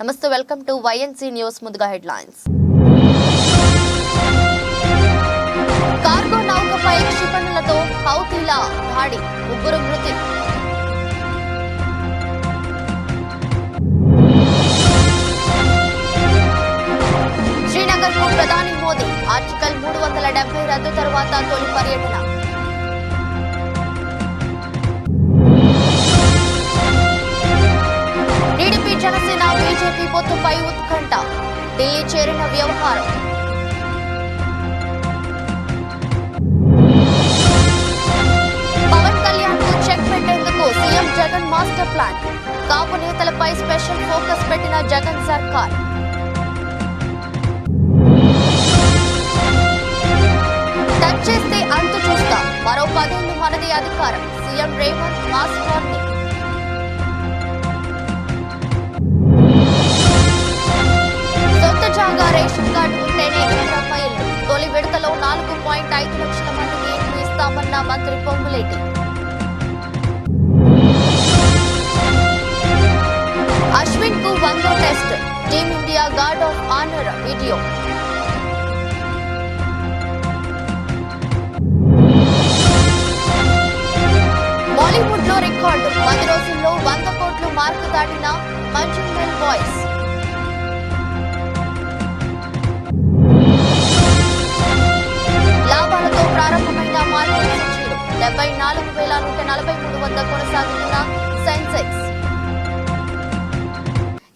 నమస్తే welcome to YNC news ముందుగా headlines. Cargo నౌకపై క్షిపణులతో హౌతీల దాడి, ముగ్గురు మృతి. శ్రీనగర్ కు ప్రధాని మోదీ ఆర్టికల్ 370 రద్దు తర్వాత తొలి పర్యటన. టీడీపీ జనసేన బీజేపీ పొత్తుపై ఉత్కంఠ, ఢిల్లీ చేరిన వ్యవహారం. పవన్ కళ్యాణ్ కు చెక్ పెట్టేందుకు సీఎం జగన్ మాస్టర్ ప్లాన్, కాపు నేతలపై స్పెషల్ ఫోకస్ పెట్టిన జగన్ సర్కార్. టచ్ చేస్తే అంతు చూస్తా, మరో 10 ఏళ్లు మనది అధికారం, సీఎం రేవంత్ మాస్ వార్నింగ్. జాగా రేషన్ కార్డు ఉంటేనే ఇందిరమ్మ ఇల్లు, తొలి విడతలో 4.5 లక్షల మందికి ఇండ్లు ఇస్తామన్న మంత్రి పొంగులేటి. అశ్విన్ కు 100వ test, Team India guard of honour video. Bollywood లో రికార్డు, 10 రోజుల్లో 100 కోట్లు మార్కు దాటిన మంజుమల్ బాయ్స్. లాభాలతో ప్రారంభమైన మార్కెట్ సూచీలు 74,143 వద్ద కొనసాగుతున్న సెన్సెక్స్.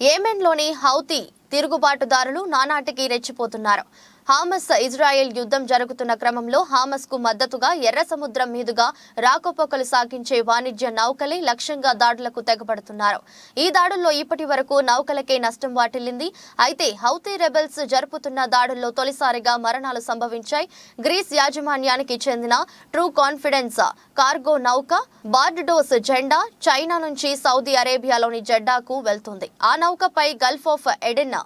యెమెన్లోని హౌతీ తిరుగుబాటుదారులు నానాటికి రెచ్చిపోతున్నారు. హామస్ ఇజ్రాయెల్ యుద్ధం జరుగుతున్న క్రమంలో హామస్ కు మద్దతుగా ఎర్ర సముద్రం మీదుగా రాకపోకలు సాగించే వాణిజ్య నౌకలే లక్ష్యంగా దాడులకు తెగబడుతున్నారు. ఈ దాడుల్లో ఇప్పటి వరకు నౌకలకే నష్టం వాటిల్లింది. అయితే హౌతీ రెబెల్స్ జరుపుతున్న దాడుల్లో తొలిసారిగా మరణాలు సంభవించాయి. గ్రీస్ యాజమాన్యానికి చెందిన ట్రూ కాన్ఫిడెన్స్ కార్గో నౌక బార్బడోస్ జెండా చైనా నుంచి సౌదీ అరేబియాలోని జెడ్డాకు వెళ్తుంది. ఆ నౌకపై గల్ఫ్ ఆఫ్ ఎడెన్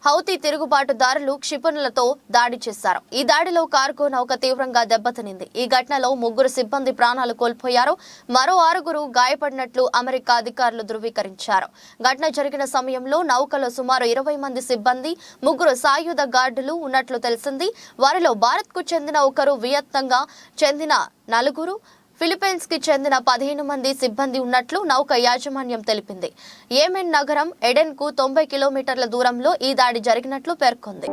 హౌతీ తిరుగుబాటుదారులు క్షిపణులతో దాడి చేశారు. ఈ దాడిలో కార్గో నౌక తీవ్రంగా దెబ్బతినింది. ఈ ఘటనలో 3 సిబ్బంది ప్రాణాలు కోల్పోయారు. మరో 6 గాయపడినట్లు అమెరికా అధికారులు ధృవీకరించారు. ఘటన జరిగిన సమయంలో నౌకలో సుమారు 20 మంది సిబ్బంది, 3 సాయుధ గార్డులు ఉన్నట్లు తెలిసింది. వారిలో భారత్ కు చెందిన 1, వియత్నాంగా చెందిన 4, ఫిలిప్పీన్స్ కి చెందిన 15 మంది సిబ్బంది ఉన్నట్లు నౌక యాజమాన్యం తెలిపింది. యెమెన్ నగరం ఎడెన్ కు 90 కిలోమీటర్ల దూరంలో ఈ దాడి జరిగినట్లు పేర్కొంది.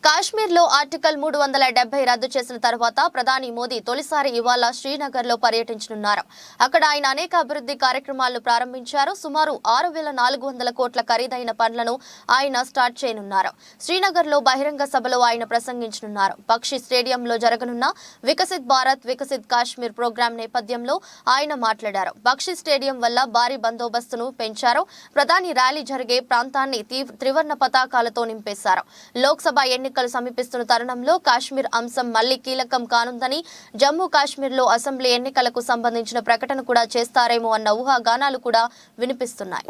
కాశ్మీర్లో ఆర్టికల్ 370 రద్దు చేసిన తర్వాత ప్రధాని మోదీ తొలిసారి ఇవాళ శ్రీనగర్ లో పర్యటించనున్నారు. అక్కడ ఆయన అనేక అభివృద్ధి కార్యక్రమాలను ప్రారంభించారు. సుమారు 6,400 కోట్ల ఖరీదైన పనులను ఆయన స్టార్ట్ చేయనున్నారు. శ్రీనగర్ లో బహిరంగ సభలో ఆయన ప్రసంగించనున్నారు. పక్షి స్టేడియంలో జరగనున్న వికసిత్ భారత్ వికసిత్ కాశ్మీర్ ప్రోగ్రాం నేపథ్యంలో ఆయన మాట్లాడారు. పక్షి స్టేడియం వల్ల భారీ బందోబస్తును పెంచారు. ప్రధాని ర్యాలీ జరిగే ప్రాంతాన్ని త్రివర్ణ పతాకాలతో నింపేశారు. లోక్సభ ఎన్నికలు సమీపిస్తున్న తరుణంలో కాశ్మీర్ అంశం మళ్లీ కీలకం కానుందని, జమ్మూ కాశ్మీర్లో అసెంబ్లీ ఎన్నికలకు సంబంధించిన ప్రకటన కూడా చేస్తారేమో అన్న ఊహాగానాలు కూడా వినిపిస్తున్నాయి.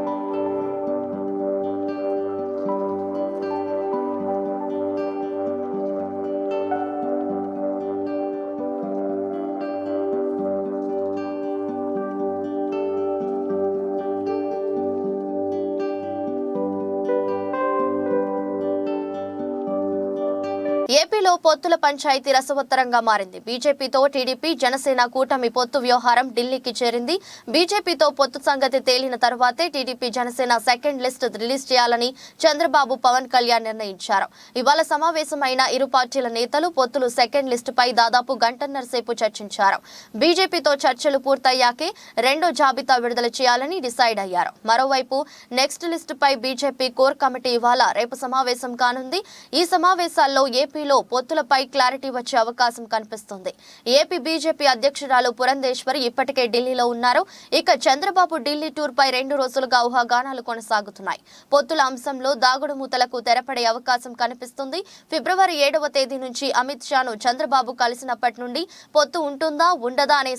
ఏపీలో పొత్తుల పంచాయతీ రసవత్తరంగా మారింది. బీజేపీతో టీడీపీ జనసేన కూటమి పొత్తు వ్యవహారం ఢిల్లీకి చేరింది. బీజేపీతో పొత్తు సంగతి తేలిన తర్వాతే TDP Janasena second list release చేయాలని చంద్రబాబు పవన్ కళ్యాణ్ నిర్ణయించారు. ఇవాళ సమావేశమైన ఇరు పార్టీల నేతలు పొత్తులు సెకండ్ లిస్ట్ పై దాదాపు గంటన్నర సేపు చర్చించారు. బీజేపీతో చర్చలు పూర్తయ్యాకే రెండో జాబితా విడుదల చేయాలని డిసైడ్ అయ్యారు. మరోవైపు నెక్స్ట్ లిస్ట్ పై బీజేపీ కోర్ కమిటీ ఇవాళ రేపు సమావేశం కానుంది. ఈ సమావేశాల్లో ఏపీలో పొత్తులపై క్లారిటీ వచ్చే అవకాశం కనిపిస్తుంది. ఏపీ బీజేపీ అధ్యక్షురాలు పురంధేశ్వరి ఇప్పటికే ఢిల్లీలో ఉన్నారు. ఇక చంద్రబాబు ఢిల్లీ టూర్ పై 2 రోజులుగా ఊహాగానాలు కొనసాగుతున్నాయి. పొత్తుల అంశంలో దాగుడు మూతలకు తెరపడే అవకాశం కనిపిస్తుంది. ఫిబ్రవరి 7వ తేదీ నుంచి అమిత్ షాను చంద్రబాబు కలిసినప్పటి నుండి పొత్తు ఉంటుందా ఉండదా అనే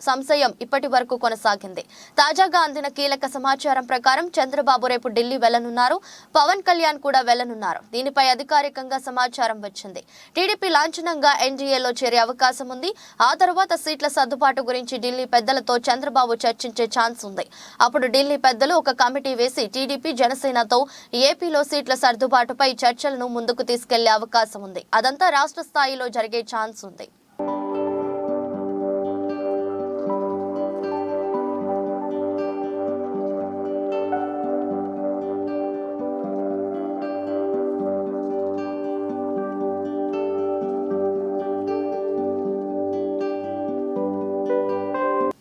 సంశయం ఇప్పటి వరకు కొనసాగింది. తాజాగా అందిన కీలక సమాచారం ప్రకారం చంద్రబాబు రేపు ఢిల్లీ వెళ్లనున్నారు. పవన్ కళ్యాణ్ కూడా వెళ్లనున్నారు. దీనిపై అధికారికంగా సమాచారం వచ్చింది. టీడీపీ లాంఛనంగా ఎన్డీఏలో చేరే అవకాశం ఉంది. ఆ తర్వాత సీట్ల సర్దుబాటు గురించి ఢిల్లీ పెద్దలతో చంద్రబాబు చర్చించే ఛాన్స్ ఉంది. అప్పుడు ఢిల్లీ పెద్దలు ఒక కమిటీ వేసి టీడీపీ జనసేనతో ఏపీలో సీట్ల సర్దుబాటుపై చర్చలను ముందుకు తీసుకెళ్లే అవకాశం ఉంది. అదంతా రాష్ట్ర స్థాయిలో జరిగే ఛాన్స్ ఉంది.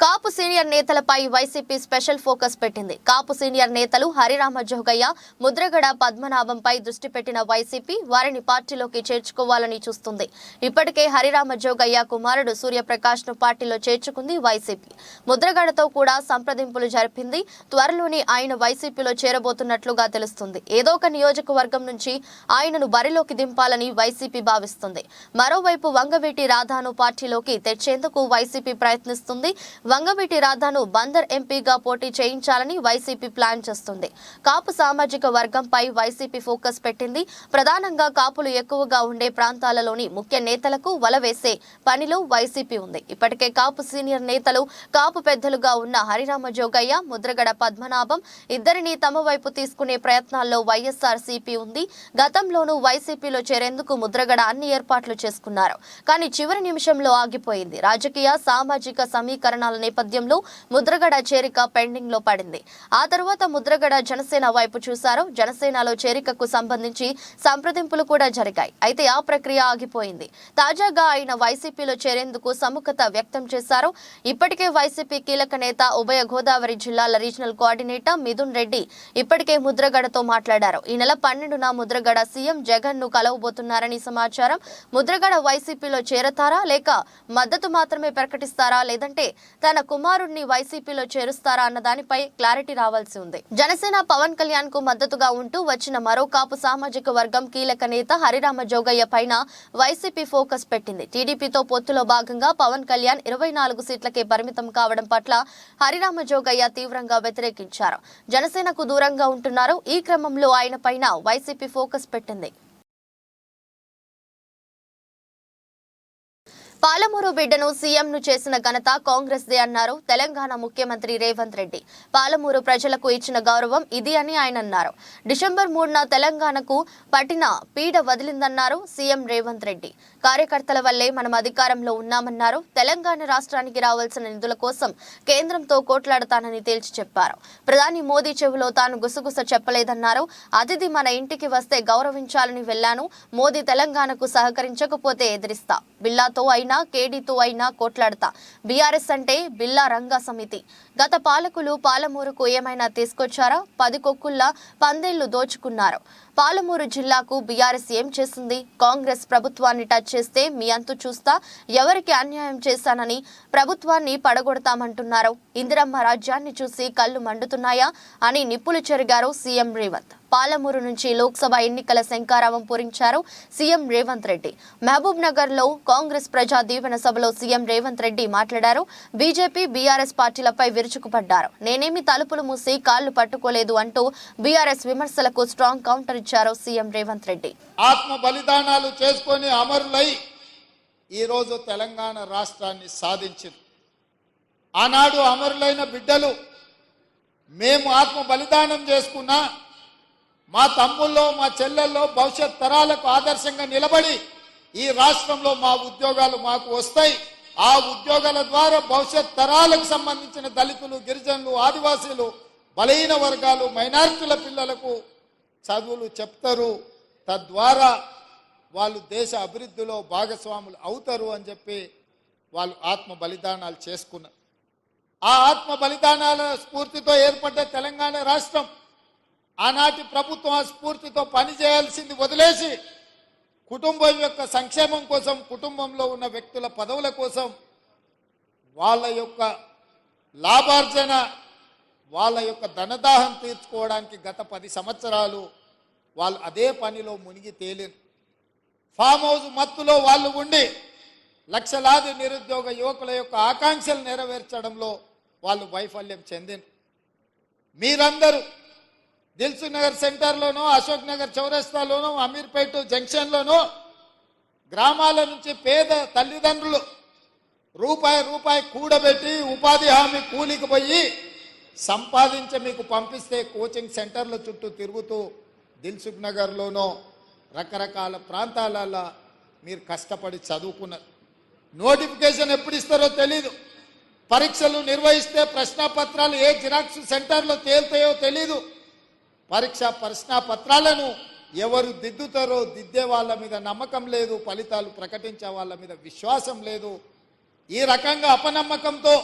కాపు సీనియర్ నేతలపై వైసీపీ స్పెషల్ ఫోకస్ పెట్టింది. కాపు సీనియర్ నేతలు హరిరామ జోగయ్య, ముద్రగడ పద్మనాభంపై దృష్టి పెట్టిన వైసీపీ వారిని పార్టీలోకి చేర్చుకోవాలని చూస్తుంది. ఇప్పటికే హరిరామ జోగయ్య కుమారుడు సూర్యప్రకాష్ ను పార్టీలో చేర్చుకుంది వైసీపీ. ముద్రగడతో కూడా సంప్రదింపులు జరిపింది. త్వరలోనే ఆయన వైసీపీలో చేరబోతున్నట్లుగా తెలుస్తుంది. ఏదో ఒక నియోజకవర్గం నుంచి ఆయనను బరిలోకి దింపాలని వైసీపీ భావిస్తుంది. మరోవైపు వంగవీటి రాధాను పార్టీలోకి తెచ్చేందుకు వైసీపీ ప్రయత్నిస్తుంది. వంగవీటి రాధాను బందర్ ఎంపీగా పోటీ చేయించాలని వైసీపీ ప్లాన్ చేస్తుంది. కాపు సామాజిక వర్గంపై వైసీపీ ఫోకస్ పెట్టింది. ప్రధానంగా కాపులు ఎక్కువగా ఉండే ప్రాంతాలలోని ముఖ్య నేతలకు వలవేసే పనిలో వైసీపీ ఉంది. ఇప్పటికే కాపు సీనియర్ నేతలు, కాపు పెద్దలుగా ఉన్న హరిరామ జోగయ్య, ముద్రగడ పద్మనాభం ఇద్దరిని తమ వైపు తీసుకునే ప్రయత్నాల్లో వైఎస్ఆర్ సిపి ఉంది. గతంలోనూ వైసీపీలో చేరేందుకు ముద్రగడ అన్ని ఏర్పాట్లు చేసుకున్నారు. కానీ చివరి నిమిషంలో ఆగిపోయింది. రాజకీయ, సామాజిక సమీకరణాల నేపథ్యంలో ముద్రగడ చేరిక పెండింగ్ లో పడింది. ఆ తర్వాత ముద్రగడ జనసేన వైపు చూశారు. జనసేనలో చేరికకు సంబంధించి సంప్రదింపులు కూడా జరిగాయి. అయితే ఆ ప్రక్రియ ఆగిపోయింది. తాజాగా ఆయన వైసీపీలో చేరేందుకు సుముఖత వ్యక్తం చేశారు. ఇప్పటికే వైసీపీ కీలక నేత, ఉభయ గోదావరి జిల్లాల రీజనల్ కోఆర్డినేటర్ మిథున్ రెడ్డి ఇప్పటికే ముద్రగడతో మాట్లాడారు. ఈ నెల 12న ముద్రగడ సీఎం జగన్ ను కలవబోతున్నారని సమాచారం. ముద్రగడ వైసీపీలో చేరతారా, లేక మద్దతు మాత్రమే ప్రకటిస్తారా, లేదంటే తన కుమారుడిని వైసీపీలో చేరుస్తారా అన్న దానిపై క్లారిటీ రావాల్సి ఉంది. జనసేన పవన్ కళ్యాణ్ కు మద్దతుగా ఉంటూ వచ్చిన మరో కాపు సామాజిక వర్గం కీలక నేత హరిరామ జోగయ్య పైన వైసీపీ ఫోకస్ పెట్టింది. టీడీపీతో పొత్తులో భాగంగా పవన్ కళ్యాణ్ 24 సీట్లకే పరిమితం కావడం పట్ల హరిరామ జోగయ్య తీవ్రంగా వ్యతిరేకించారు. జనసేనకు దూరంగా ఉంటున్నారు. ఈ క్రమంలో ఆయన పైన వైసీపీ ఫోకస్ పెట్టింది. పాలమూరు బిడ్డను సీఎంను చేసిన ఘనత కాంగ్రెస్ దే అన్నారు తెలంగాణ ముఖ్యమంత్రి రేవంత్ రెడ్డి. పాలమూరు ప్రజలకు ఇచ్చిన గౌరవం ఇది అని ఆయన అన్నారు. డిసెంబర్ 3న తెలంగాణకు పట్టిన పీడ వదిలిందన్నారు సీఎం రేవంత్ రెడ్డి. కార్యకర్తల వల్లే మనం అధికారంలో ఉన్నామన్నారు. తెలంగాణ రాష్ట్రానికి రావాల్సిన నిధుల కోసం కేంద్రంతో కోట్లాడతానని తేల్చి చెప్పారు. ప్రధాని మోదీ చెవిలో తాను గుసగుస చెప్పలేదన్నారు. అతిథి మన ఇంటికి వస్తే గౌరవించాలని వెళ్లాను. మోదీ తెలంగాణకు సహకరించకపోతే ఎదిరిస్తా. బిల్లాతో అయినా కేడీతో అయినా కోట్లాడతా. బీఆర్ఎస్ అంటే బిల్లా రంగా సమితి. గత పాలకులు పాలమూరుకు ఏమైనా తీసుకొచ్చారా? 10 కొక్కుల్లా పందేళ్లు దోచుకున్నారు. పాలమూరు జిల్లాకు బీఆర్ఎస్ ఏం చేసింది? కాంగ్రెస్ ప్రభుత్వాన్ని టచ్ చేస్తే మీ అంతు చూస్తా, ఎవరికి అన్యాయం చేశానని ప్రభుత్వాన్ని పడగొడతామంటున్నారు. ఇందిరమ్మ రాజ్యాన్ని చూసి కళ్ళు మండుతున్నాయా అని నిప్పులు చెరిగారు సీఎం రేవంత్. పాలమూరు నుంచి లోక్సభ ఎన్నికల శంఖారావం పూరించారు సీఎం రేవంత్ రెడ్డి. మహబూబ్ నగర్ లో కాంగ్రెస్ ప్రజా దీవెన సభలో సీఎం రేవంత్ రెడ్డి మాట్లాడారు. బీజేపీ, బీఆర్ఎస్ పార్టీలపై విరుచుకుపడ్డారు. నేనేమి తలుపులు మూసి కాళ్లు పట్టుకోలేదు అంటూ బీఆర్ఎస్ విమర్శలకు స్ట్రాంగ్ కౌంటర్ ఇచ్చారు సీఎం రేవంత్ రెడ్డి. ఆత్మ బలిదానాలు చేసుకొని అమరులై ఈ రోజు తెలంగాణ రాష్ట్రాన్ని సాధించారు. ఆనాడు అమరులైన బిడ్డలు మేము ఆత్మ బలిదానం చేసుకున్నా మా తమ్ముల్లో, మా చెల్లెల్లో భవిష్యత్ తరాలకు ఆదర్శంగా నిలబడి ఈ రాష్ట్రంలో మా ఉద్యోగాలు మాకు వస్తాయి. ఆ ఉద్యోగాల ద్వారా భవిష్యత్ తరాలకు సంబంధించిన దళితులు, గిరిజనులు, ఆదివాసీలు, బలహీన వర్గాలు, మైనారిటీల పిల్లలకు చదువులు చెప్తారు. తద్వారా వాళ్ళు దేశ అభివృద్ధిలో భాగస్వాములు అవుతారు అని చెప్పి వాళ్ళు ఆత్మ బలిదానాలు చేసుకున్నారు. ఆ ఆత్మ బలిదానాల స్ఫూర్తితో ఏర్పడ్డ తెలంగాణ రాష్ట్రం ఆనాటి ప్రభుత్వం ఆ స్ఫూర్తితో పనిచేయాల్సింది వదిలేసి కుటుంబం యొక్క సంక్షేమం కోసం, కుటుంబంలో ఉన్న వ్యక్తుల పదవుల కోసం, వాళ్ళ యొక్క లాభార్జన, వాళ్ళ యొక్క ధనదాహం తీర్చుకోవడానికి గత 10 సంవత్సరాలు వాళ్ళు అదే పనిలో మునిగి తేలిరు. ఫామ్ హౌస్ మత్తులో వాళ్ళు ఉండి లక్షలాది నిరుద్యోగ యువకుల యొక్క ఆకాంక్షలు నెరవేర్చడంలో వాళ్ళు వైఫల్యం చెందిన. మీరందరూ దిల్సుఖ్ నగర్ సెంటర్లోనో, అశోక్ నగర్ చౌరస్తాలోనో, అమీర్పేట జంక్షన్లోనో గ్రామాల నుంచి పేద తల్లిదండ్రులు రూపాయి కూడబెట్టి ఉపాధి హామీ కూలికి పోయి సంపాదించి మీకు పంపిస్తే కోచింగ్ సెంటర్ల చుట్టూ తిరుగుతూ దిల్సుఖ్ నగర్లోనో రకరకాల ప్రాంతాలలో మీరు కష్టపడి చదువుకున్నారు. నోటిఫికేషన్ ఎప్పుడు ఇస్తారో తెలీదు. పరీక్షలు నిర్వహిస్తే ప్రశ్నాపత్రాలు ఏ జిరాక్స్ సెంటర్లో తేలుతాయో తెలీదు. ప్రశ్నాపత్రాలను ఎవరు దిద్దుతారో దిద్దే వాళ్ళ మీద నమ్మకం లేదు, ఫలితాలు ప్రకటించే వాళ్ళ మీద విశ్వాసం లేదు. ఈ రకంగా అపనమ్మకంతో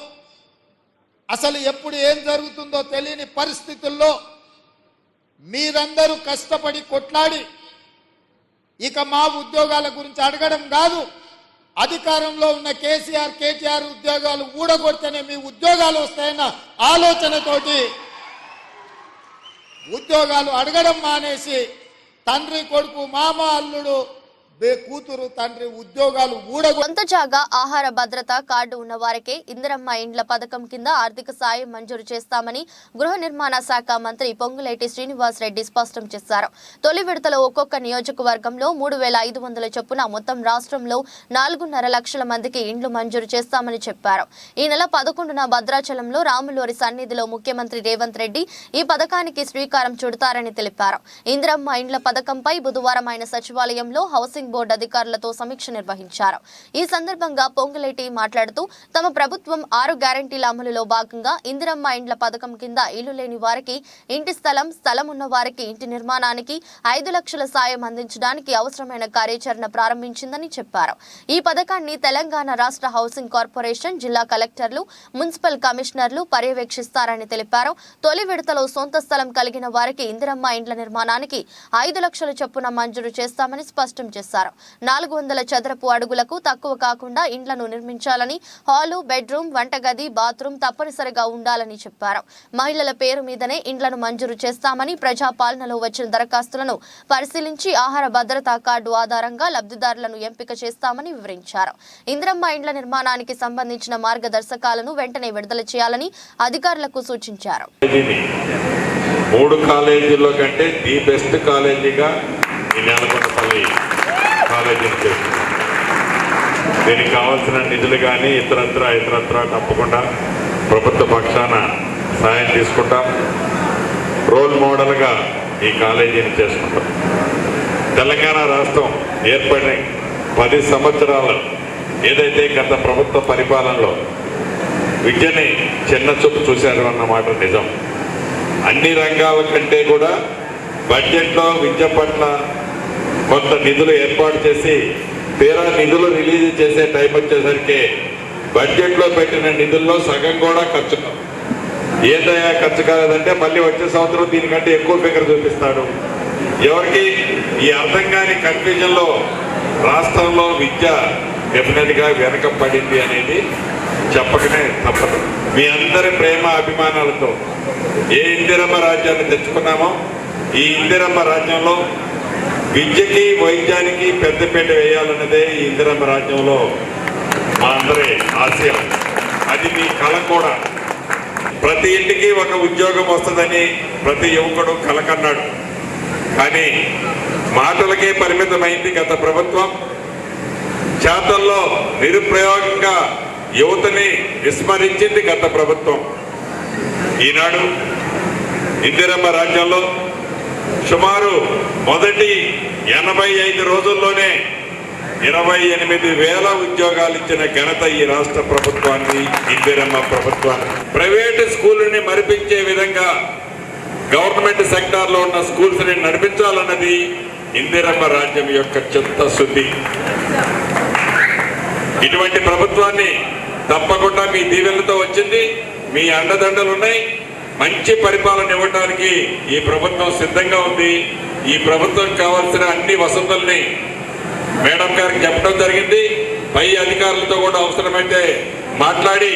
అసలు ఎప్పుడు ఏం జరుగుతుందో తెలియని పరిస్థితుల్లో మీరందరూ కష్టపడి కొట్లాడి ఇక మా ఉద్యోగాల గురించి అడగడం కాదు, అధికారంలో ఉన్న కేటీఆర్ ఉద్యోగాలు ఊడగొడితేనే మీ ఉద్యోగాలు వస్తాయన్న ఆలోచనతోటి ఉద్యోగాలు అడగడం మానేసి తండ్రి కొడుకు, మామ అల్లుడు, కూతురు తండ్రి ఉద్యోగాలు సొంత జాగా ఆహార భద్రత కార్డు ఉన్న వారికే ఇందిరమ్మ ఇండ్ల పథకం కింద ఆర్థిక సాయం మంజూరు చేస్తామని గృహ నిర్మాణ శాఖ మంత్రి పొంగులేటి శ్రీనివాస్ రెడ్డి స్పష్టం చేశారు. తొలి విడతలో ఒక్కొక్క నియోజకవర్గంలో 3,500 చొప్పున మొత్తం రాష్ట్రంలో 4.5 లక్షల మందికి ఇండ్లు మంజూరు చేస్తామని చెప్పారు. ఈ నెల 11న భద్రాచలంలో రాములూరి సన్నిధిలో ముఖ్యమంత్రి రేవంత్ రెడ్డి ఈ పథకానికి శ్రీకారం చుడతారని తెలిపారు. ఇందిరమ్మ ఇండ్ల పథకంపై బుధవారం ఆయన సచివాలయంలో హౌసింగ్ బోర్డు అధికారులతో సమీక్ష నిర్వహించారు. ఈ సందర్భంగా పొంగులేటి మాట్లాడుతూ తమ ప్రభుత్వం 6 గ్యారంటీల అమలులో భాగంగా ఇందిరమ్మ ఇండ్ల పథకం కింద ఇల్లు లేని వారికి ఇంటి స్థలం ఉన్న వారికి ఇంటి నిర్మాణానికి 5 లక్షల సాయం అందించడానికి అవసరమైన కార్యాచరణ ప్రారంభించిందని చెప్పారు. ఈ పథకాన్ని తెలంగాణ రాష్ట్ర హౌసింగ్ కార్పొరేషన్, జిల్లా కలెక్టర్లు, మున్సిపల్ కమిషనర్లు పర్యవేక్షిస్తారని తెలిపారు. తొలి విడతలో సొంత స్థలం కలిగిన వారికి ఇందిరమ్మ ఇండ్ల నిర్మాణానికి 5 లక్షల చొప్పున మంజూరు చేస్తామని స్పష్టం చేశారు. 400 చదరపు అడుగులకు తక్కువ కాకుండా ఇండ్లను నిర్మించాలని, హాలు, బెడ్రూమ్, వంటగది, బాత్రూమ్ తప్పనిసరిగా ఉండాలని చెప్పారు. మహిళల పేరు మీదనే ఇండ్లను మంజూరు చేస్తామని, ప్రజాపాలనలో వచ్చిన దరఖాస్తులను పరిశీలించి ఆహార భద్రతా కార్డు ఆధారంగా లబ్ధిదారులను ఎంపిక చేస్తామని వివరించారు. ఇందిరమ్మ ఇండ్ల నిర్మాణానికి సంబంధించిన మార్గదర్శకాలను వెంటనే విడుదల చేయాలని అధికారులకు సూచించారు. 3 కాలేజీల్లో కంటే ది బెస్ట్ కాలేజీగా ఈ నేలకొండపల్లి కాలేజీని చేస్తున్నాం. దీనికి కావాల్సిన నిధులు కానీ ఇతరత్ర తప్పకుండా ప్రభుత్వ పక్షాన సాయం తీసుకుంటాం. రోల్ మోడల్గా ఈ కాలేజీని చేసుకుంటాం. తెలంగాణ రాష్ట్రం ఏర్పడిన 10 సంవత్సరాలు ఏదైతే గత ప్రభుత్వ పరిపాలనలో విద్యని చిన్న చూపు చూశారు అన్నమాట నిజం. అన్ని రంగాల కంటే కూడా బడ్జెట్లో విద్య పట్ల కొంత నిధులు ఏర్పాటు చేసి తీరా నిధులు రిలీజ్ చేసే టైం వచ్చేసరికి బడ్జెట్లో పెట్టిన నిధుల్లో సగం కూడా ఖర్చు ఏదైనా ఖర్చు కాలేదంటే మళ్ళీ వచ్చే సంవత్సరం దీనికంటే ఎక్కువ ఫిగర్ చూపిస్తాడు. ఎవరికి ఈ అర్థం కాని కన్ఫ్యూజన్లో రాష్ట్రంలో విద్య డెఫినెట్గా వెనకబడింది అనేది చెప్పకనే తప్పదు. మీ అందరి ప్రేమ అభిమానాలతో ఏ ఇందిరమ్మ రాజ్యాన్ని తెచ్చుకున్నామో ఈ ఇందిరమ్మ రాజ్యంలో విద్యకి, వైద్యానికి పెద్దపీట వేయాలన్నదే ఈ ఇందిరమ్మ రాజ్యంలో మా అందరి ఆశయం. అది మీ కళ కూడా. ప్రతి ఇంటికి ఒక ఉద్యోగం వస్తుందని ప్రతి యువకుడు కలకన్నాడు. కానీ మాటలకే పరిమితమైంది గత ప్రభుత్వం. చేతల్లో నిరుప్రయోగంగా యువతని విస్మరించింది గత ప్రభుత్వం. ఈనాడు ఇందిరమ్మ రాజ్యంలో సుమారు మొదటి 85 రోజుల్లోనే 28,000 ఉద్యోగాలు ఇచ్చిన ఘనత ఈ రాష్ట్ర ప్రభుత్వాన్ని, ఇందిరమ్మ ప్రభుత్వాన్ని. ప్రైవేటు స్కూళ్ళని మరిపించే విధంగా గవర్నమెంట్ సెక్టార్లో ఉన్న స్కూల్స్ని నడిపించాలన్నది ఇందిరమ్మ రాజ్యం యొక్క చిత్తశుద్ధి. ఇటువంటి ప్రభుత్వాన్ని తప్పకుండా మీ దీవెనలతో వచ్చింది. మీ అండదండలు ఉన్నాయి. మంచి పరిపాలన ఇవ్వడానికి ఈ ప్రభుత్వం సిద్ధంగా ఉంది. ఈ ప్రభుత్వం కావాల్సిన అన్ని వసతుల్ని మేడం గారికి చెప్పడం జరిగింది. పై అధికారులతో కూడా అవసరమైతే మాట్లాడి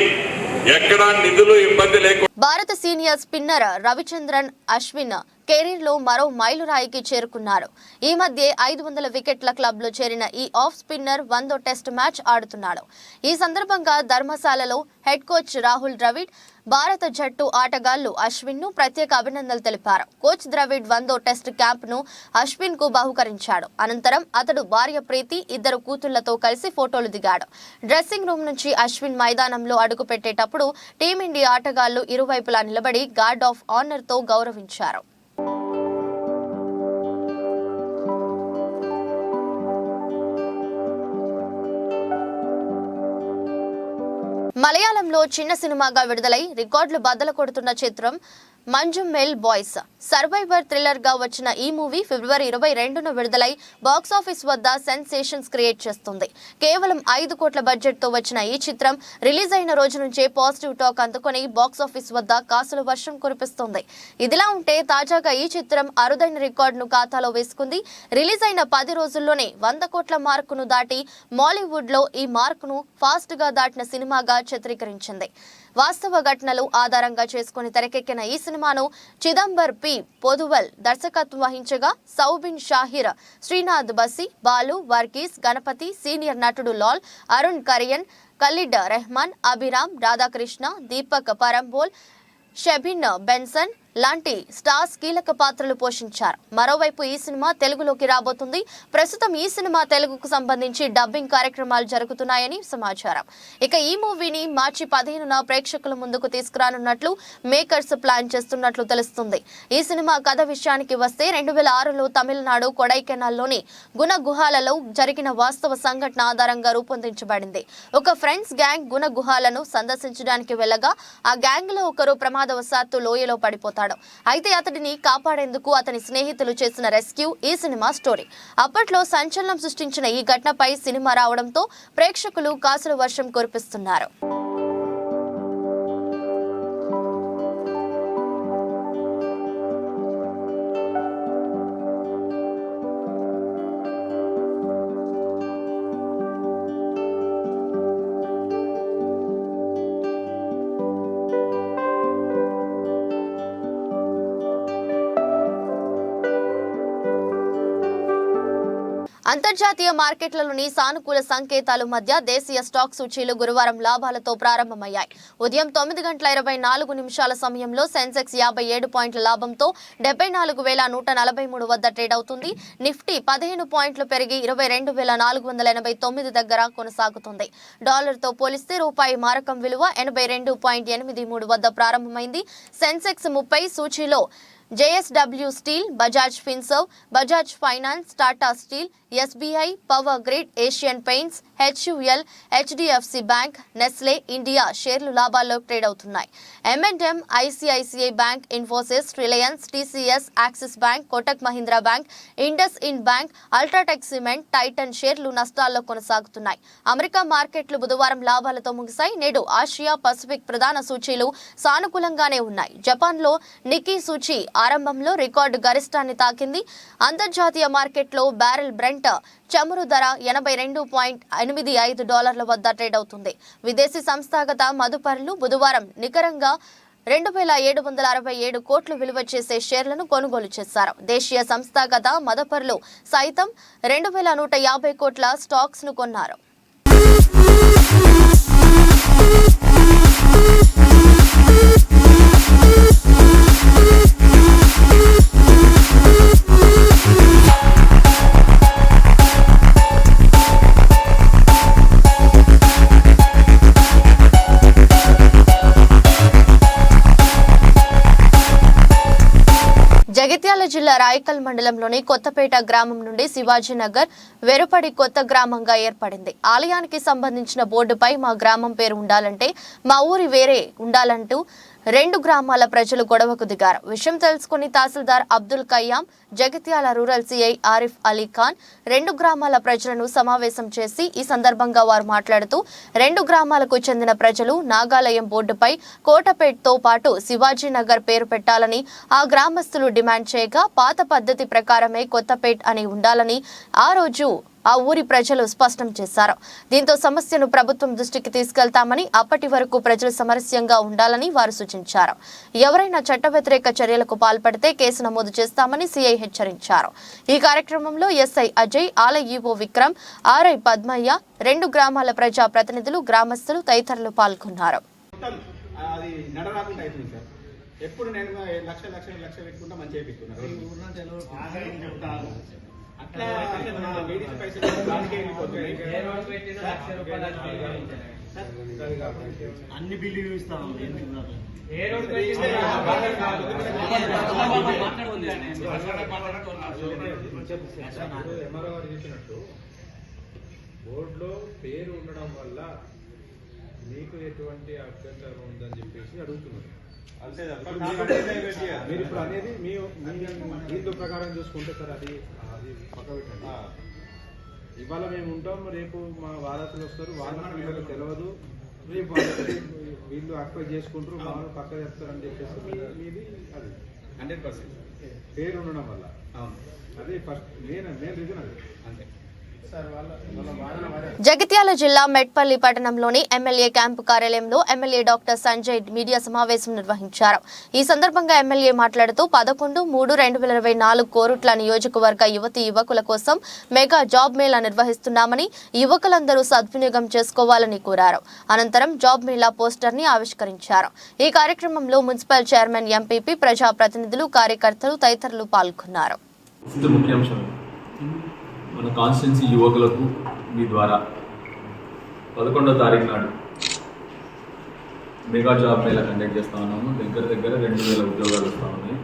ఎక్కడా నిధులు ఇబ్బంది లేకుండా. భారత senior spinner Ravichandran Ashwin career లో మరో మైలురాయికి చేరుకున్నారు. ఈ మధ్య 500 వికెట్ల క్లబ్ లో చేరిన ఈ ఆఫ్ స్పిన్నర్ 100వ టెస్ట్ మ్యాచ్ ఆడుతున్నాడు. ఈ సందర్భంగా ధర్మశాలలో హెడ్ కోచ్ రాహుల్ ద్రవిడ్ భారత జట్టు ఆటగాళ్లు అశ్విన్ ను ప్రత్యేక అభినందనలు తెలిపారు. కోచ్ ద్రవిడ్ 100వ టెస్ట్ క్యాంప్ ను అశ్విన్ కు బహుకరించాడు. అనంతరం అతడు భార్య ప్రీతి, ఇద్దరు కూతుళ్లతో కలిసి ఫోటోలు దిగాడు. డ్రెస్సింగ్ రూమ్ నుంచి అశ్విన్ మైదానంలో అడుగు పెట్టేటప్పుడు టీమిండియా ఆటగాళ్లు ఇరువైపులా నిలబడి గార్డ్ ఆఫ్ ఆనర్ తో గౌరవించారు. మలయాళంలో చిన్న సినిమాగా విడుదలై రికార్డులు బద్దలు కొడుతున్న చిత్రం మంజుమెల్ బాయ్స్. సర్వైవర్ థ్రిల్లర్ గా వచ్చిన ఈ మూవీ ఫిబ్రవరి 22న విడుదలై బాక్సాఫీస్ వద్ద సెన్సేషన్స్ క్రియేట్ చేస్తుంది. కేవలం 5 కోట్ల బడ్జెట్ తో వచ్చిన ఈ చిత్రం రిలీజ్ అయిన రోజు నుంచే పాజిటివ్ టాక్ అందుకొని బాక్సాఫీస్ వద్ద కాసుల వర్షం కురిపిస్తుంది. ఇదిలా ఉంటే తాజాగా ఈ చిత్రం అరుదైన రికార్డును ఖాతాలో వేసుకుంది. రిలీజ్ అయిన 10 రోజుల్లోనే 100 కోట్ల మార్కును దాటి మాలీవుడ్ లో ఈ మార్కును ఫాస్ట్ గా దాటిన సినిమాగా చిత్రీకరించింది. వాస్తవ ఘటనలు ఆధారంగా చేసుకుని తెరకెక్కిన ఈ సినిమాను చిదంబర్ పి పొదువల్ దర్శకత్వం వహించగా సౌబిన్ షాహిర్, శ్రీనాథ్ బసి, బాలు, వర్గీస్, గణపతి, సీనియర్ నటుడు లాల్, అరుణ్ కరియన్, ఖలీడ్ రెహమాన్, అభిరామ్, రాధాకృష్ణ, దీపక్ పరంబోల్, షెబిన్ బెన్సన్ లాంటి స్టార్స్ కీలక పాత్రలు పోషించారు. మరోవైపు ఈ సినిమా తెలుగులోకి రాబోతుంది. ప్రస్తుతం ఈ సినిమా తెలుగుకు సంబంధించి డబ్బింగ్ కార్యక్రమాలు జరుగుతున్నాయని సమాచారం. ఇక ఈ మూవీని మార్చి 15న ప్రేక్షకుల ముందుకు తీసుకురానున్నట్లు మేకర్స్ ప్లాన్ చేస్తున్నట్లు తెలుస్తుంది. ఈ సినిమా కథ విషయానికి వస్తే 2006లో తమిళనాడు కొడైకెనాల్లోని గుణ గుహాలలో జరిగిన వాస్తవ సంఘటన ఆధారంగా రూపొందించబడింది. ఒక ఫ్రెండ్స్ గ్యాంగ్ గుణ గుహాలను సందర్శించడానికి వెళ్ళగా ఆ గ్యాంగ్ లో ఒకరు ప్రమాదవశాత్తు లోయలో పడిపోతాడు. అయితే అతడిని కాపాడేందుకు అతని స్నేహితులు చేసిన రెస్క్యూ ఈ సినిమా స్టోరీ. అప్పట్లో సంచలనం సృష్టించిన ఈ ఘటనపై సినిమా రావడంతో ప్రేక్షకులు కాసుల వర్షం కురిపిస్తున్నారు. అంతర్జాతీయ మార్కెట్లలోని సానుకూల సంకేతాల మధ్య దేశీయ స్టాక్ సూచీలు గురువారం లాభాలతో ప్రారంభమయ్యాయి. ఉదయం 9:24 సమయంలో సెన్సెక్స్ 57 పాయింట్ల లాభంతో 74,143 వద్ద ట్రేడ్ అవుతుంది. నిఫ్టీ 15 పాయింట్లు పెరిగి 22,489 దగ్గర కొనసాగుతుంది. డాలర్తో పోలిస్తే రూపాయి మారకం విలువ 82.83 వద్ద ప్రారంభమైంది. సెన్సెక్స్ 30 సూచీలో JSW steel, Bajaj finserv, Bajaj finance, Tata steel, SBI, power grid, Asian paints, HUL, HDFC bank, Nestle India షేర్లు లాభాల్లో ట్రేడ్ అవుతున్నాయి. M&M, ICICI bank, Infosys, Reliance, TCS, axis bank, Kotak Mahindra bank, IndusInd bank, UltraTech cement, Titan షేర్లు నష్టాల్లో కొనసాగుతున్నాయి. అమెరికా మార్కెట్లు బుధవారం లాభాలతో ముగిశాయి. నేడు ఆసియా పసిఫిక్ ప్రధాన సూచీలు సానుకూలంగానే ఉన్నాయి. జపాన్లో నిక్కీ సూచీ ఆరంభంలో రికార్డు గరిష్టాన్ని తాకింది. అంతర్జాతీయ మార్కెట్లో బ్యారెల్ బ్రెంట్ చమురు ధర $82.85 వద్ద ట్రేడ్ అవుతుంది. విదేశీ సంస్థాగత మదుపరులు బుధవారం నికరంగా 2,767 కోట్లు విలువ చేసే షేర్లను కొనుగోలు చేశారు. దేశీయ సంస్థాగత మదుపరులు సైతం 2,150 కోట్ల స్టాక్స్ ను కొన్నారు. జగిత్యాల జిల్లా రాయకల్ మండలంలోని కొత్తపేట గ్రామం నుండి శివాజీనగర్ వెరుపడి కొత్త గ్రామంగా ఏర్పడింది. ఆలయానికి సంబంధించిన బోర్డుపై మా గ్రామం పేరు ఉండాలంటే మా ఊరి వేరే ఉండాలంటూ 2 గ్రామాల ప్రజలు గొడవకు దిగారు. విషయం తెలుసుకుని తహసీల్దార్ అబ్దుల్ కయ్యాం, జగిత్యాల రూరల్ సిఐ ఆరిఫ్ అలీ ఖాన్ 2 గ్రామాల ప్రజలను సమావేశం చేసి ఈ సందర్భంగా వారు మాట్లాడుతూ 2 గ్రామాలకు చెందిన ప్రజలు నాగాలయం బోర్డుపై కోటపేట్తో పాటు శివాజీనగర్ పేరు పెట్టాలని ఆ గ్రామస్తులు డిమాండ్ చేయగా పాత పద్ధతి ప్రకారమే కొత్తపేట్ అని ఉండాలని ఆ రోజు ఆ ఊరి ప్రజలు స్పష్టం చేశారు. దీంతో సమస్యను ప్రభుత్వం దృష్టికి తీసుకెళ్తామని, అప్పటి వరకు ప్రజలు సమరస్యంగా ఉండాలని వారు సూచించారు. ఎవరైనా చట్ట వ్యతిరేక చర్యలకు పాల్పడితే కేసు నమోదు చేస్తామని సీఐ హెచ్చరించారు. ఈ కార్యక్రమంలో ఎస్ఐ అజయ్, ఆలయ ఈవో విక్రమ్, ఆర్ఐ పద్మయ్య, 2 గ్రామాల ప్రజా ప్రతినిధులు, గ్రామస్తులు తదితరులు పాల్గొన్నారు. అది నడరాకుండా అయిపోయింది సార్. ఎప్పుడు నేను లక్ష పెట్టుకుంటా మంచిగా పెట్టుకున్నాను. అట్లా లేడీస్ పైసలు అన్ని బిల్లు ఇస్తాం. బోర్డులో పేరు ఉండడం వల్ల మీకు ఎటువంటి అభ్యంతరం ఉందని చెప్పేసి అడుగుతున్నారు. అంతే మీరు ఇప్పుడు అనేది మీ దీంతో ప్రకారం చూసుకుంటే సార్ అది పక్క పెట్టండి. ఇవాళ మేము ఉంటాం, రేపు మా వారసులు వస్తారు, వాళ్ళకి వీళ్ళకి తెలియదు, రేపు వీళ్ళు అక్వైర్ చేసుకుంటారు, వాళ్ళు పక్క చెప్తారని చెప్పేసి మీది అది 100% పేరు ఉండడం వల్ల. అదే ఫస్ట్ మెయిన్ రీజన్ అది. అంతే. జగిత్యాల జిల్లా మెట్పల్లి పట్టణంలోని ఎమ్మెల్యే క్యాంపు కార్యాలయంలో ఎమ్మెల్యే డాక్టర్ సంజయ్ మీడియా సమావేశం నిర్వహించారు. ఈ సందర్భంగా ఎమ్మెల్యే మాట్లాడుతూ 11/3/2024 కోరుట్ల నియోజకవర్గ యువతీ యువకుల కోసం మెగా జాబ్ మేళా నిర్వహిస్తున్నామని, యువకులందరూ సద్వినియోగం చేసుకోవాలని కోరారు. అనంతరం జాబ్ మేళా పోస్టర్ ని ఆవిష్కరించారు. ఈ కార్యక్రమంలో మున్సిపల్ చైర్మన్, ఎంపీపీ, ప్రజా ప్రతినిధులు, కార్యకర్తలు తదితరులు పాల్గొన్నారు. మన కాన్స్టిట్యున్సీ యువకులకు మీ ద్వారా 11వ తారీఖు నాడు మెగా జాబ్ మేళా కండక్ట్ చేస్తూ ఉన్నాము. దగ్గర 2000 ఉద్యోగాలు వస్తూ ఉన్నాయి.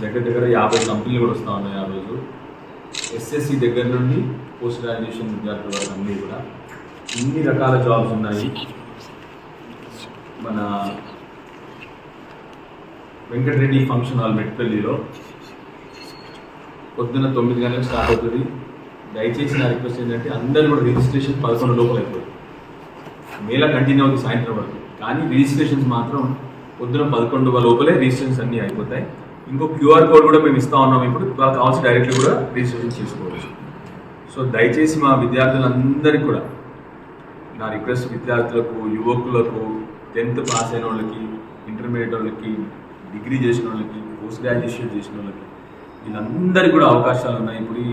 దగ్గర 50 కంపెనీలు కూడా వస్తూ ఉన్నాయి. ఆ రోజు ఎస్ఎస్సి దగ్గర నుండి పోస్ట్ గ్రాడ్యుయేషన్ విద్యార్థుల వరకు అన్నీ కూడా ఇన్ని రకాల జాబ్స్ ఉన్నాయి. మన వెంకటరెడ్డి ఫంక్షన్ హాల్ మెట్పల్లిలో పొద్దున్న 9 గంటలకు స్టార్ట్ అవుతుంది. దయచేసి నా రిక్వెస్ట్ ఏంటంటే అందరూ కూడా రిజిస్ట్రేషన్ 11 లోపల అయిపోతుంది. మేళ కంటిన్యూ అవుతుంది సాయంత్రం వరకు, కానీ రిజిస్ట్రేషన్స్ మాత్రం పొద్దున 11 లోపలే రిజిస్ట్రేషన్స్ అన్నీ అయిపోతాయి. ఇంకో QR కోడ్ కూడా మేము ఇస్తూ ఉన్నాం. ఇప్పుడు వాళ్ళకి కావాల్సి డైరెక్ట్లీ కూడా రిజిస్ట్రేషన్ చేసుకోవచ్చు. సో దయచేసి మా విద్యార్థులందరికీ కూడా నా రిక్వెస్ట్, విద్యార్థులకు, యువకులకు, 10th పాస్ అయిన వాళ్ళకి, ఇంటర్మీడియట్ వాళ్ళకి, డిగ్రీ చేసిన వాళ్ళకి, పోస్ట్ గ్రాడ్యుయేషన్ చేసిన వాళ్ళకి, వీళ్ళందరికీ కూడా అవకాశాలు ఉన్నాయి. ఇప్పుడు ఈ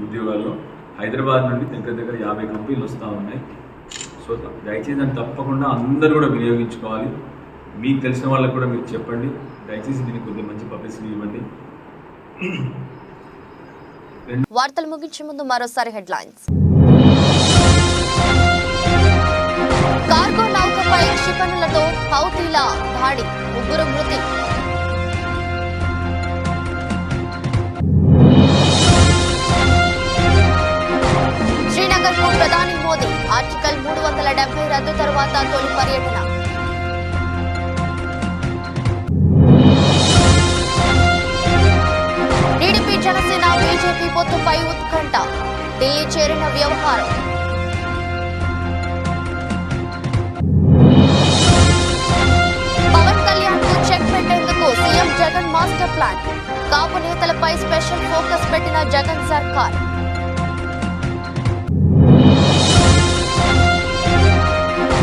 ఉద్యోగాల్లో హైదరాబాద్ నుండి దగ్గర 50 కంపెనీలు వస్తూ ఉన్నాయి. సో దయచేసి దాన్ని తప్పకుండా అందరూ కూడా వినియోగించుకోవాలి. మీకు తెలిసిన వాళ్ళకి కూడా మీరు చెప్పండి. దయచేసి దీనికి కొద్దిగా మంచి పబ్లిసిటీ ఇవ్వండి. వార్తలు ముగించే ముందు మరోసారి హెడ్లైన్స్. కార్గో నౌకపై క్షిపణులతో హౌతీల దాడి, 3 మృతి. శ్రీనగర్కు ప్రధాని మోదీ, ఆర్టికల్ 370 రద్దు తర్వాత తొలి పర్యటన. టీడీపీ, జనసేన, బీజేపీ పొత్తుపై ఉత్కంఠ, ఢిల్లీ చేరిన వ్యవహారం. పవన్ కళ్యాణ్ కు చెక్ పెట్టేందుకు సీఎం జగన్ మాస్టర్ ప్లాన్, కాపు నేతలపై స్పెషల్ ఫోకస్ పెట్టిన జగన్ సర్కార్.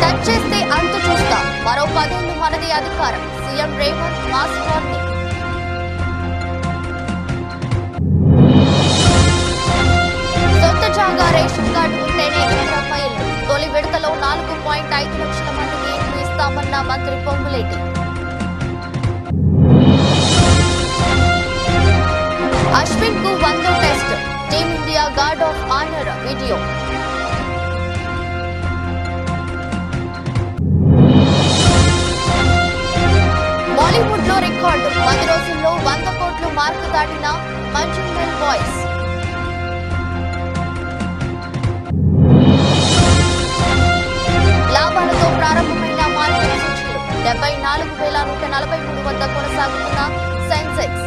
టచ్ చేస్తే అంతు చూస్తా, మరో 10 ఏళ్లు మనది అధికారం, సీఎం రేవంత్ మాస్ వార్నింగ్. సొంత జాగా రేషన్ కార్డు ఉంటేనే ఇందిరమ్మ ఇల్లు, తొలి విడతలో 4.5 లక్షల మందికి ఇల్లు ఇస్తామన్న మంత్రి పొంగులేటి. అశ్విన్ కు 100వ test, Team India guard of honour video. Bollywood లో రికార్డు, 10 రోజుల్లో 100 కోట్లు మార్కు దాటిన మంజుమల్ బాయ్స్. లాభాలతో ప్రారంభమైన మార్కెట్ సూచీలు, 74,143 వద్ద కొనసాగుతున్న సెన్సెక్స్.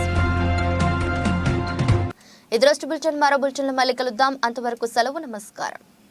ఇది రోజు బులెటిన్. మరో బులెటిన్లో మళ్ళీ కలుద్దాం. అంతవరకు సెలవు. నమస్కారం.